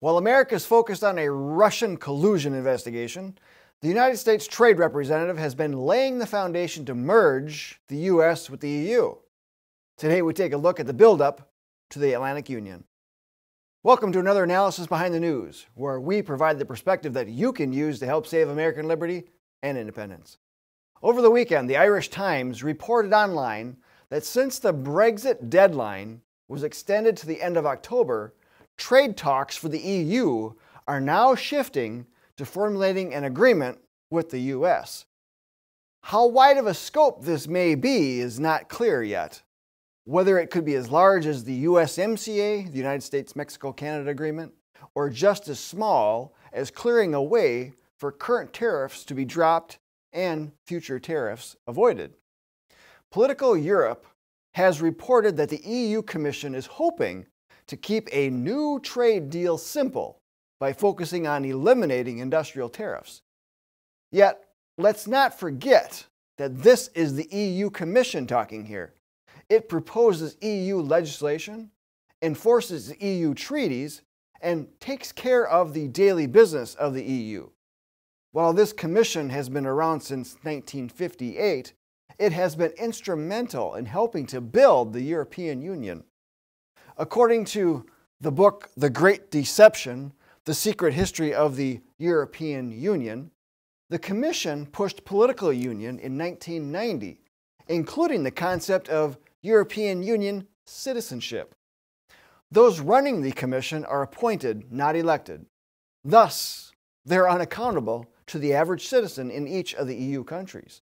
While America is focused on a Russian collusion investigation, the United States Trade Representative has been laying the foundation to merge the U.S. with the EU. Today we take a look at the buildup to the Atlantic Union. Welcome to another analysis behind the news, where we provide the perspective that you can use to help save American liberty and independence. Over the weekend, the Irish Times reported online that since the Brexit deadline was extended to the end of October, trade talks for the EU are now shifting to formulating an agreement with the US. How wide of a scope this may be is not clear yet. Whether it could be as large as the USMCA, the United States-Mexico-Canada Agreement, or just as small as clearing a way for current tariffs to be dropped and future tariffs avoided. Politico Europe has reported that the EU Commission is hoping to keep a new trade deal simple by focusing on eliminating industrial tariffs. Yet, let's not forget that this is the EU Commission talking here. It proposes EU legislation, enforces EU treaties, and takes care of the daily business of the EU. While this commission has been around since 1958, it has been instrumental in helping to build the European Union. According to the book The Great Deception, The Secret History of the European Union, the Commission pushed political union in 1990, including the concept of European Union citizenship. Those running the Commission are appointed, not elected. Thus, they're unaccountable to the average citizen in each of the EU countries.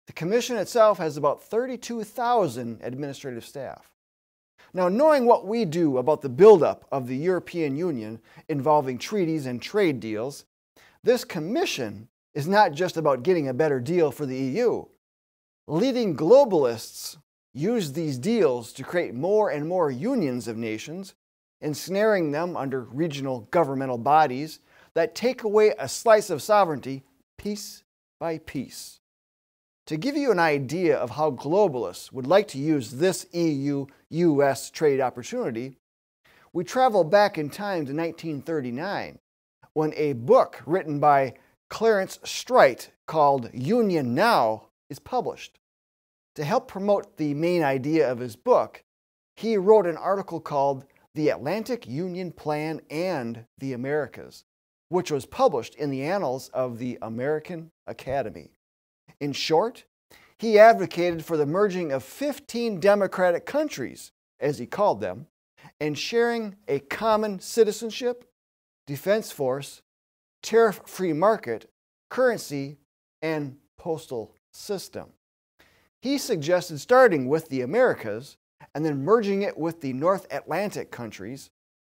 The Commission itself has about 32,000 administrative staff. Now, knowing what we do about the buildup of the European Union involving treaties and trade deals, this Commission is not just about getting a better deal for the EU. Leading globalists use these deals to create more and more unions of nations, ensnaring them under regional governmental bodies that take away a slice of sovereignty piece by piece. To give you an idea of how globalists would like to use this EU-US trade opportunity, we travel back in time to 1939, when a book written by Clarence Streit called Union Now is published. To help promote the main idea of his book, he wrote an article called The Atlantic Union Plan and the Americas, which was published in the Annals of the American Academy. In short, he advocated for the merging of 15 democratic countries, as he called them, and sharing a common citizenship, defense force, tariff-free market, currency, and postal system. He suggested starting with the Americas and then merging it with the North Atlantic countries,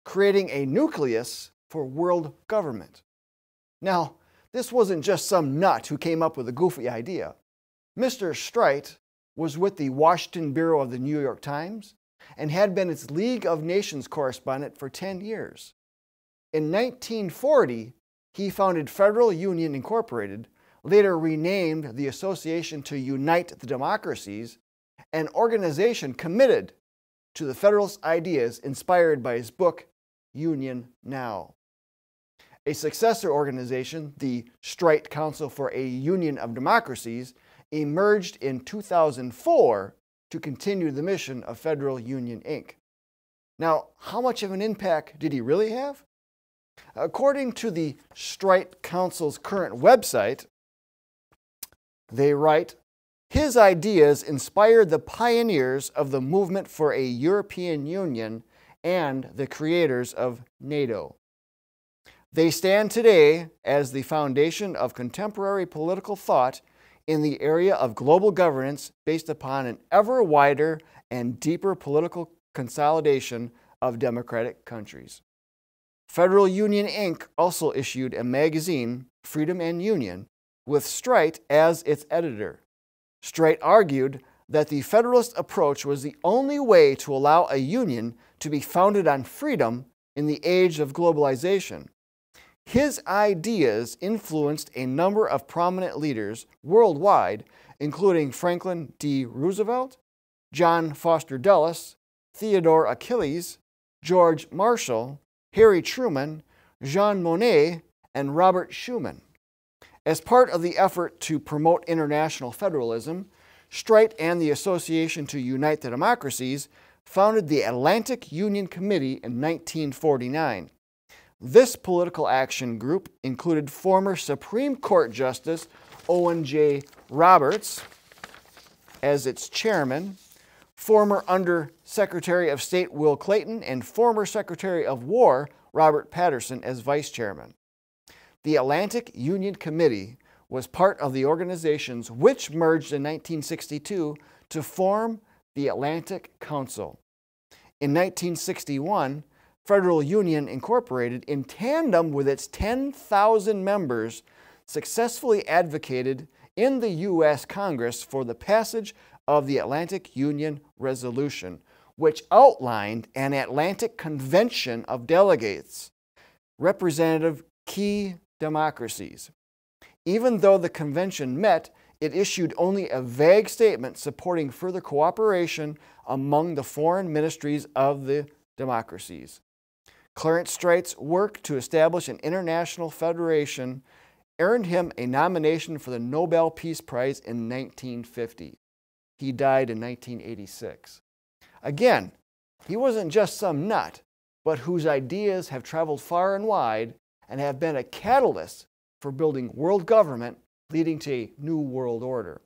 creating a nucleus for world government. Now, this wasn't just some nut who came up with a goofy idea. Mr. Streit was with the Washington Bureau of the New York Times and had been its League of Nations correspondent for 10 years. In 1940, he founded Federal Union Incorporated, later renamed the Association to Unite the Democracies, an organization committed to the Federalist ideas inspired by his book, Union Now. A successor organization, the Streit Council for a Union of Democracies, emerged in 2004 to continue the mission of Federal Union, Inc. Now, how much of an impact did he really have? According to the Streit Council's current website, they write, his ideas inspired the pioneers of the movement for a European Union and the creators of NATO. They stand today as the foundation of contemporary political thought in the area of global governance based upon an ever wider and deeper political consolidation of democratic countries. Federal Union, Inc. also issued a magazine, Freedom and Union, with Streit as its editor. Streit argued that the Federalist approach was the only way to allow a union to be founded on freedom in the age of globalization. His ideas influenced a number of prominent leaders worldwide, including Franklin D. Roosevelt, John Foster Dulles, Theodore Achilles, George Marshall, Harry Truman, Jean Monnet, and Robert Schuman. As part of the effort to promote international federalism, Streit and the Association to Unite the Democracies founded the Atlantic Union Committee in 1949. This political action group included former Supreme Court Justice Owen J. Roberts as its chairman, former Under Secretary of State Will Clayton, and former Secretary of War Robert Patterson as vice chairman. The Atlantic Union Committee was part of the organizations which merged in 1962 to form the Atlantic Council. In 1961, Federal Union Incorporated, in tandem with its 10,000 members, successfully advocated in the U.S. Congress for the passage of the Atlantic Union Resolution, which outlined an Atlantic Convention of Delegates, representative key democracies. Even though the convention met, it issued only a vague statement supporting further cooperation among the foreign ministries of the democracies. Clarence Streit's work to establish an international federation earned him a nomination for the Nobel Peace Prize in 1950. He died in 1986. Again, he wasn't just some nut, but whose ideas have traveled far and wide and have been a catalyst for building world government, leading to a new world order.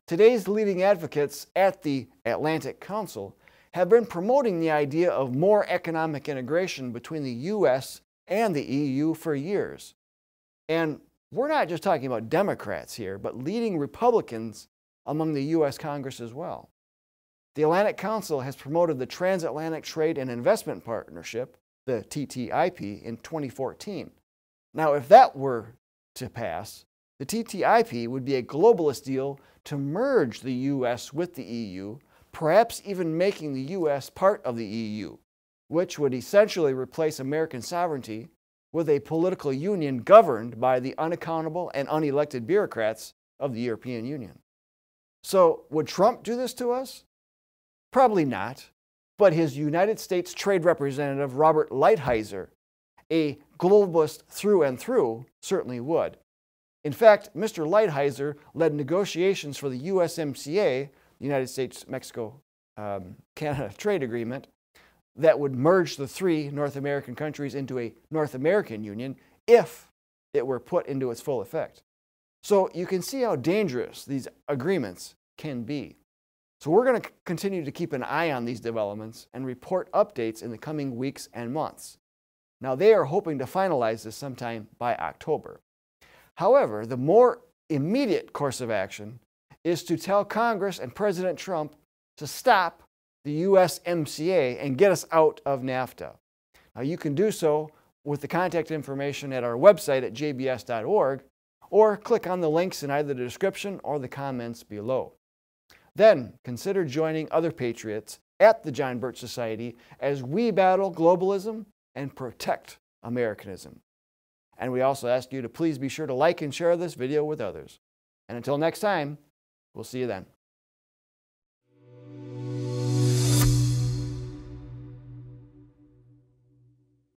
Today's leading advocates at the Atlantic Council have been promoting the idea of more economic integration between the U.S. and the EU for years. And we're not just talking about Democrats here, but leading Republicans among the U.S. Congress as well. The Atlantic Council has promoted the Transatlantic Trade and Investment Partnership, the TTIP, in 2014. Now, if that were to pass, the TTIP would be a globalist deal to merge the U.S. with the EU, perhaps even making the U.S. part of the EU, which would essentially replace American sovereignty with a political union governed by the unaccountable and unelected bureaucrats of the European Union. So, would Trump do this to us? Probably not, but his United States Trade Representative Robert Lighthizer, a globalist through and through, certainly would. In fact, Mr. Lighthizer led negotiations for the USMCA, the United States-Mexico-Canada Trade Agreement, that would merge the three North American countries into a North American Union if it were put into its full effect. So you can see how dangerous these agreements can be. So we're going to continue to keep an eye on these developments and report updates in the coming weeks and months. Now, they are hoping to finalize this sometime by October. However, the more immediate course of action is to tell Congress and President Trump to stop the USMCA and get us out of NAFTA. Now, you can do so with the contact information at our website at jbs.org, or click on the links in either the description or the comments below. Then consider joining other patriots at the John Birch Society as we battle globalism and protect Americanism. And we also ask you to please be sure to like and share this video with others. And until next time, we'll see you then.